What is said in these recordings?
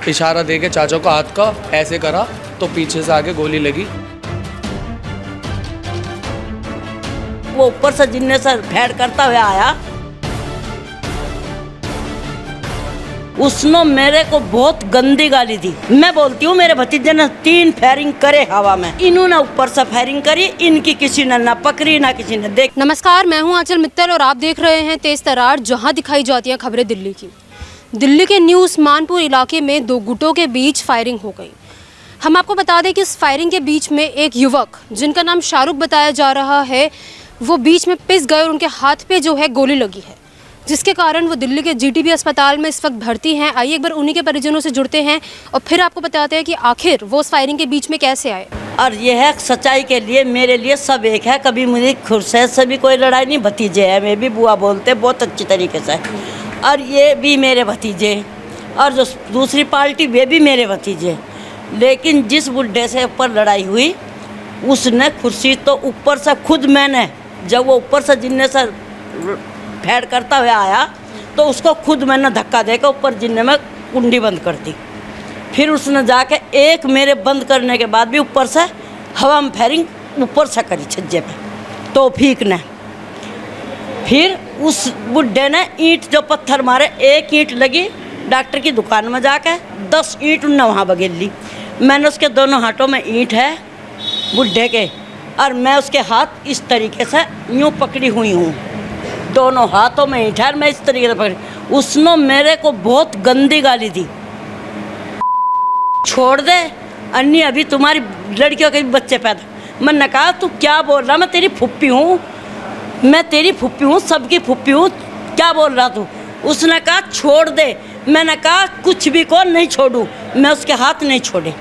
इशारा दे के चाचा को हाथ का ऐसे करा तो पीछे से आके गोली लगी। वो ऊपर से जिन्ने से फैड करता हुआ आया, उसने मेरे को बहुत गंदी गाली दी। मैं बोलती हूँ मेरे भतीजे ने 3 फायरिंग करे हवा में, इन्होंने ऊपर से फायरिंग करी, इनकी किसी ने ना पकड़ी ना किसी ने देख। नमस्कार, मैं हूँ आंचल मित्तल और आप देख रहे हैं तेज तरार, जहाँ दिखाई जाती है खबरें दिल्ली की। दिल्ली के न्यू उस्मानपुर इलाके में 2 गुटों के बीच फायरिंग हो गई। हम आपको बता दें कि इस फायरिंग के बीच में एक युवक जिनका नाम शाहरुख बताया जा रहा है, वो बीच में पिस गए और उनके हाथ पे जो है गोली लगी है, जिसके कारण वो दिल्ली के जीटीबी अस्पताल में इस वक्त भर्ती हैं। आइए एक बार उन्हीं के परिजनों से जुड़ते हैं और फिर आपको बताते हैं कि आखिर वो उस फायरिंग के बीच में कैसे आए। और ये है सच्चाई के लिए मेरे लिए सब एक है। कभी मुझे खुर्शैद से भी कोई लड़ाई नहीं, भतीजे है, मैं भी बुआ बोलते बहुत अच्छी तरीके से, और ये भी मेरे भतीजे, और जो दूसरी पार्टी वे भी मेरे भतीजे। लेकिन जिस बुड्ढे से ऊपर लड़ाई हुई उसने खुर्शीद तो ऊपर से खुद, मैंने जब वो ऊपर से जिन्ने से फैड करता हुआ आया तो उसको खुद मैंने धक्का देकर ऊपर जिन्ने में कुंडी बंद कर दी। फिर उसने जाके एक मेरे बंद करने के बाद भी ऊपर से हवा में फायरिंग ऊपर से करी छज्जे पे तौफीक ने। फिर उस बुड्ढे ने ईंट जो पत्थर मारे, एक ईंट लगी डॉक्टर की दुकान में जाके, 10 ईंट उनने वहाँ बगेल ली। मैंने उसके दोनों हाथों में ईंट है बुड्ढे के, और मैं उसके हाथ इस तरीके से यूँ पकड़ी हुई हूँ, दोनों हाथों में ईंट है, मैं इस तरीके से पकड़ी। उसने मेरे को बहुत गंदी गाली दी, छोड़ दे अन्नी, अभी तुम्हारी लड़कियों के भी बच्चे पैदा। मैंने कहा तू क्या बोल रहा, मैं तेरी फुप्पी हूँ, मैं तेरी फुप्पी हूँ, सबकी फुप्पी हूँ, क्या बोल रहा तू। उसने कहा छोड़ दे। मैंने कहा कुछ भी को नहीं छोड़ूँ, मैं उसके हाथ नहीं छोड़े।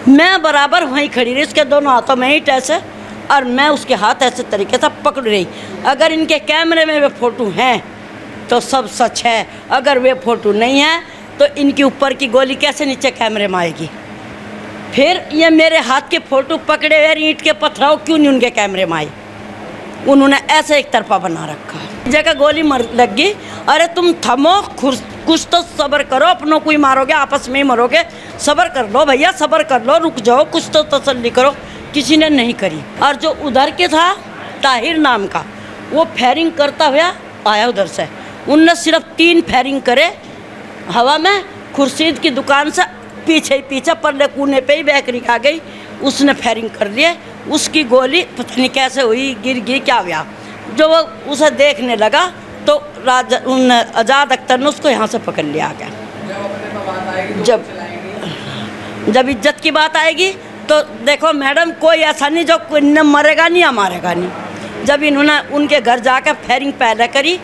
मैं बराबर वहीं खड़ी रही, उसके दोनों हाथों में ईंट ऐसे, और मैं उसके हाथ ऐसे तरीके से पकड़ रही। अगर इनके कैमरे में वे फ़ोटो हैं तो सब सच है, अगर वे फ़ोटो नहीं है तो इनके ऊपर की गोली कैसे नीचे कैमरे में आएगी। फिर ये मेरे हाथ के फ़ोटो पकड़े हुए ईंट के पत्थराव क्यों नहीं उनके कैमरे में आई, उन्होंने ऐसे एक तरफा बना रखा। जगह गोली मर लग गई। अरे तुम थमो, कुछ तो सब्र करो, अपनों को ही मारोगे, आपस में ही मरोगे, सब्र कर लो भैया, सब्र कर लो, रुक जाओ, कुछ तो तसल्ली करो। किसी ने नहीं करी। और जो उधर के था ताहिर नाम का, वो फायरिंग करता हुआ आया उधर से, उनने सिर्फ 3 फायरिंग करे हवा में। खुर्शीद की दुकान से पीछे ही पीछे परले कोने पे ही बेकरी आ गई, उसने फायरिंग कर लिए। उसकी गोली पता नहीं कैसे हुई, गिर गई क्या हुआ। जो वो उसे देखने लगा तो आज़ाद अख्तर ने उसको यहाँ से पकड़ लिया आके। जब इज्जत की बात आएगी तो देखो मैडम, कोई ऐसा नहीं जो न मरेगा नहीं या मारेगा नहीं। जब इन्होंने उनके घर जाकर फायरिंग पहले करी,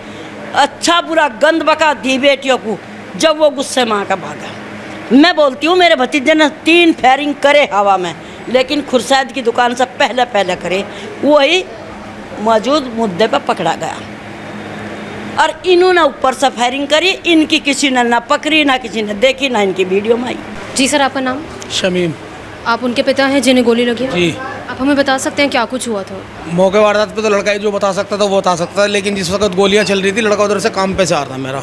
अच्छा बुरा गंद बका दी बेटियों को, जब वो गुस्से में आकर भागा। मैं बोलती हूँ मेरे भतीजे ने 3 फायरिंग करे हवा में, लेकिन खुर्शैद की दुकान से पहले करे, वही मौजूद मुद्दे पर पकड़ा गया। और इन्होंने ऊपर से फायरिंग करी, इनकी किसी ने ना पकड़ी ना किसी ने देखी, ना इनकी वीडियो में आई। जी सर, आपका नाम? शमीम। आप उनके पिता हैं जिन्हें गोली लगी? जी। आप हमें बता सकते हैं क्या कुछ हुआ था? मौके वारदात पे तो लड़का ही जो बता सकता था वो बता सकता था, लेकिन जिस वक्त गोलियां चल रही थी, लड़का उधर से काम पे से आ रहा था मेरा,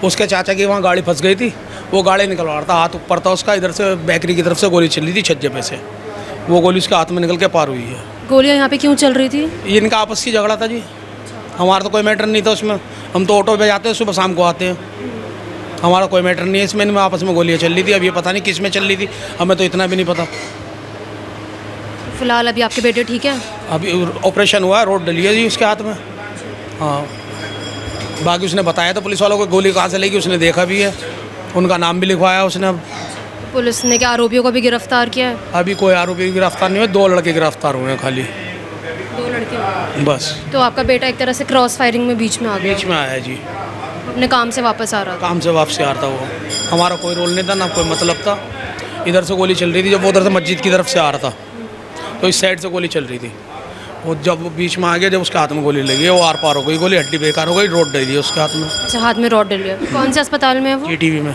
उसके चाचा की वहाँ गाड़ी फंस गई थी, वो गाड़ी निकलवा रहा था, हाथ ऊपर था उसका, इधर से बेकरी की तरफ से गोली चल रही थी छज्जे पे से, वो गोली उसके हाथ में निकल के पार हुई है। गोलियाँ यहाँ पे क्यों चल रही थी? ये इनका आपस की झगड़ा था जी, हमारा तो कोई मैटर नहीं था उसमें, हम तो ऑटो पे जाते हैं, सुबह शाम को आते हैं, हमारा कोई मैटर नहीं है इसमें। इनमें आपस में गोलियाँ चल रही थी, अब ये पता नहीं किस में चल रही थी, हमें तो इतना भी नहीं पता। फिलहाल अभी आपके बेटे ठीक है? अभी ऑपरेशन हुआ है, रोड डली है जी उसके हाथ में। हाँ, बाकी उसने बताया तो पुलिस वालों को गोली कहाँ से लगी, उसने देखा भी है, उनका नाम भी लिखवाया उसने। अब पुलिस ने क्या आरोपियों को भी गिरफ्तार किया है? अभी कोई आरोपी गिरफ्तार नहीं हुए, 2 लड़के गिरफ्तार हुए हैं खाली, 2 लड़के बस। तो आपका बेटा एक तरह से क्रॉस फायरिंग में बीच में आ गया? बीच में आया है जी, अपने काम से वापस आ रहा था? काम से वापस आ रहा था वो, हमारा कोई रोल नहीं था, ना कोई मतलब था। इधर से गोली चल रही थी, जब वो उधर से मस्जिद की तरफ से आ रहा था तो इस साइड से गोली चल रही थी, वो जब वो बीच में आ गया, जब उसके हाथ में गोली लगी, वो आर पार हो गई गोली, हड्डी बेकार हो गई, रोड डली उसके हाथ में। अच्छा, हाथ में रॉड डली है। कौन से अस्पताल में है वो? जीटीबी में।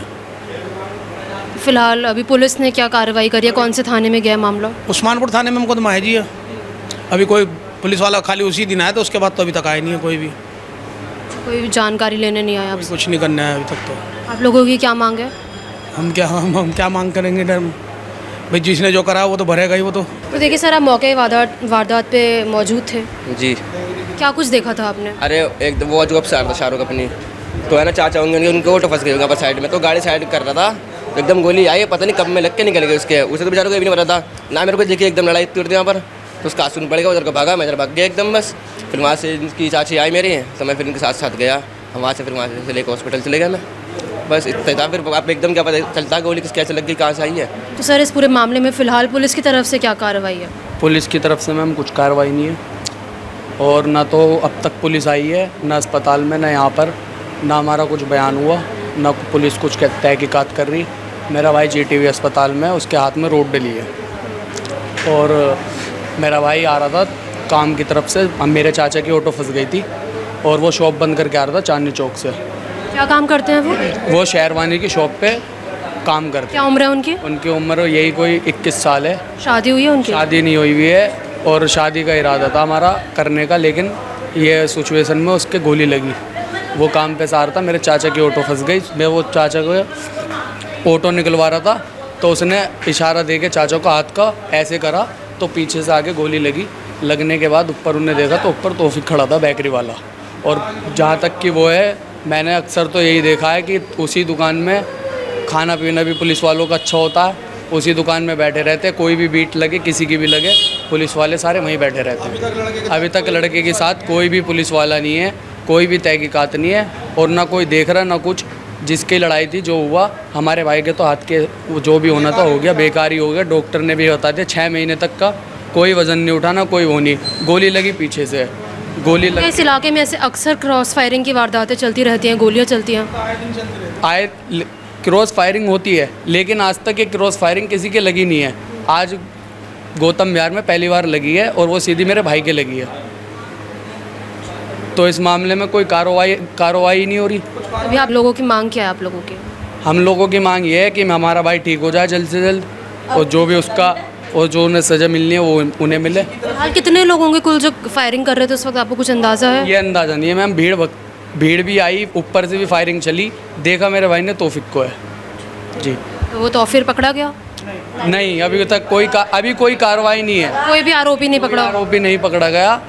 फिलहाल अभी पुलिस ने क्या कार्रवाई करी है, कौन से थाने में गया मामला? उस्मानपुर थाने में मुकदमा है जी। अभी कोई पुलिस वाला खाली उसी दिन आया, तो उसके बाद तो अभी तक आया नहीं है कोई भी। कोई जानकारी लेने नहीं आया? कुछ नहीं करना है अभी तक तो। आप लोगों की क्या मांग है? हम क्या मांग करेंगे डर भाई, जिसने जो करा वो तो भरेगा ही वो तो। तो देखिए सर, आप मौके वारदात पे मौजूद थे, जी। क्या कुछ देखा था आपने? अरे एक वो जो अब था शाहरुख अपनी, तो है ना चाचा होंगे उनके ऑटो फंस गए वहाँ पर साइड में, तो गाड़ी साइड कर रहा था, तो एकदम गोली आई, पता नहीं कब में लग के निकल गई उसके। उसे तो बेचारे को ये भी नहीं पता था ना, मेरे को देखिए एकदम लड़ाई इतनी वहाँ पर, तो उसका सुन पड़ेगा, उधर को भागा, मैं इधर भाग गया एकदम बस। फिर वहाँ से इनकी चाची आई मेरी, तो मैं फिर इनके साथ गया, हम वहाँ से लेकर हॉस्पिटल चले गए मैं, बस इतना था। फिर आप एकदम क्या पता चलता गोली किस कैसे लग गई, कहाँ से आई है। तो सर, इस पूरे मामले में फ़िलहाल पुलिस की तरफ से क्या कार्रवाई है? पुलिस की तरफ से मैम कुछ कार्रवाई नहीं है, और ना तो अब तक पुलिस आई है, ना अस्पताल में, ना यहाँ पर, ना हमारा कुछ बयान हुआ, ना पुलिस कुछ तहकीकात कर रही। मेरा भाई GTV अस्पताल में, उसके हाथ में रोड डली है, और मेरा भाई आ रहा था काम की तरफ से, मेरे चाचा की ऑटो फंस गई थी, और वो शॉप बंद करके आ रहा था चांदनी चौक से। क्या काम करते हैं वो? वो शेरवानी की शॉप पे काम करते क्या उम्र है उनकी? उनकी उम्र यही कोई 21 साल है। शादी हुई है उनकी? शादी नहीं हुई हुई है, और शादी का इरादा था हमारा करने का, लेकिन ये सिचुएशन में उसके गोली लगी। वो काम पे से आ रहा था, मेरे चाचा की ऑटो फंस गई, मैं वो चाचा को ऑटो निकलवा रहा था, तो उसने इशारा दे के चाचा को हाथ का ऐसे करा, तो पीछे से आके गोली लगी। लगने के बाद ऊपर उन्हें देखा तो ऊपर तौफीक खड़ा था बेकरी वाला, और जहाँ तक कि वो है, मैंने अक्सर तो यही देखा है कि उसी दुकान में खाना पीना भी पुलिस वालों का अच्छा होता है, उसी दुकान में बैठे रहते, कोई भी बीट लगे, किसी की भी लगे, पुलिस वाले सारे वहीं बैठे रहते हैं। अभी तक लड़के के साथ कोई भी पुलिस वाला नहीं है, कोई भी तहकीकात नहीं है, और ना कोई देख रहा ना कुछ। जिसकी लड़ाई थी, जो हुआ, हमारे भाई के तो हाथ के जो भी होना था हो गया, बेकार ही हो गया। डॉक्टर ने भी बता दिया 6 महीने तक का कोई वजन नहीं उठाना, कोई वो नहीं। गोली लगी पीछे से, गोली लगी। इस इलाके में ऐसे अक्सर क्रॉस फायरिंग की वारदातें चलती रहती हैं, गोलियां चलती हैं। आए क्रॉस फायरिंग होती है, लेकिन आज तक ये क्रॉस फायरिंग किसी के लगी नहीं है। आज गौतम विहार में पहली बार लगी है, और वो सीधी मेरे भाई के लगी है। तो इस मामले में कोई कार्रवाई नहीं हो रही। अभी आप लोगों की मांग क्या है? आप लोगों की? हम लोगों की मांग ये है कि हमारा भाई ठीक हो जाए जल्द से जल्द, और जो भी उसका और जो उन्हें सज़ा मिलनी है वो उन्हें मिले। हाल कितने लोग होंगे कुल जो फायरिंग कर रहे थे उस वक्त, आपको कुछ अंदाज़ा है? ये अंदाज़ा नहीं है मैम, भीड़ भी आई, ऊपर से भी फायरिंग चली, देखा मेरे भाई ने तौफीक को है जी। तो वो तो फिर पकड़ा गया? नहीं, अभी तक अभी कोई कार्रवाई नहीं है, कोई भी आरोपी नहीं पकड़ा? आरोपी नहीं पकड़ा गया,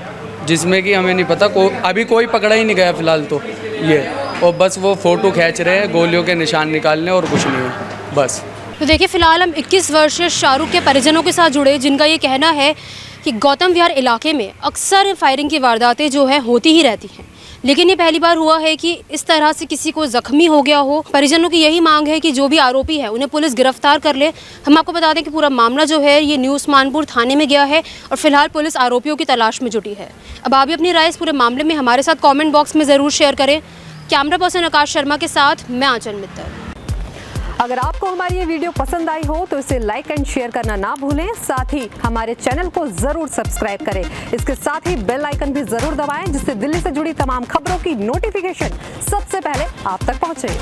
जिसमें कि हमें नहीं पता अभी कोई पकड़ा ही नहीं गया फिलहाल तो ये, और बस वो फ़ोटो खींच रहे हैं, गोलियों के निशान निकालने, और कुछ नहीं है बस। तो देखिए, फ़िलहाल हम 21 वर्षीय शाहरुख के परिजनों के साथ जुड़े, जिनका ये कहना है कि गौतम विहार इलाके में अक्सर फायरिंग की वारदातें जो है होती ही रहती हैं, लेकिन ये पहली बार हुआ है कि इस तरह से किसी को ज़ख्मी हो गया हो। परिजनों की यही मांग है कि जो भी आरोपी है उन्हें पुलिस गिरफ्तार कर ले। हम आपको बता दें कि पूरा मामला जो है ये न्यू उस्मानपुर थाने में गया है, और फिलहाल पुलिस आरोपियों की तलाश में जुटी है। अब आप भी अपनी राय इस पूरे मामले में हमारे साथ कॉमेंट बॉक्स में ज़रूर शेयर करें। कैमरा पर्सन आकाश शर्मा के साथ मैं आंचल मित्तल। अगर आपको हमारी ये वीडियो पसंद आई हो तो इसे लाइक एंड शेयर करना ना भूलें, साथ ही हमारे चैनल को जरूर सब्सक्राइब करें। इसके साथ ही बेल आइकन भी जरूर दबाएं, जिससे दिल्ली से जुड़ी तमाम खबरों की नोटिफिकेशन सबसे पहले आप तक पहुंचे।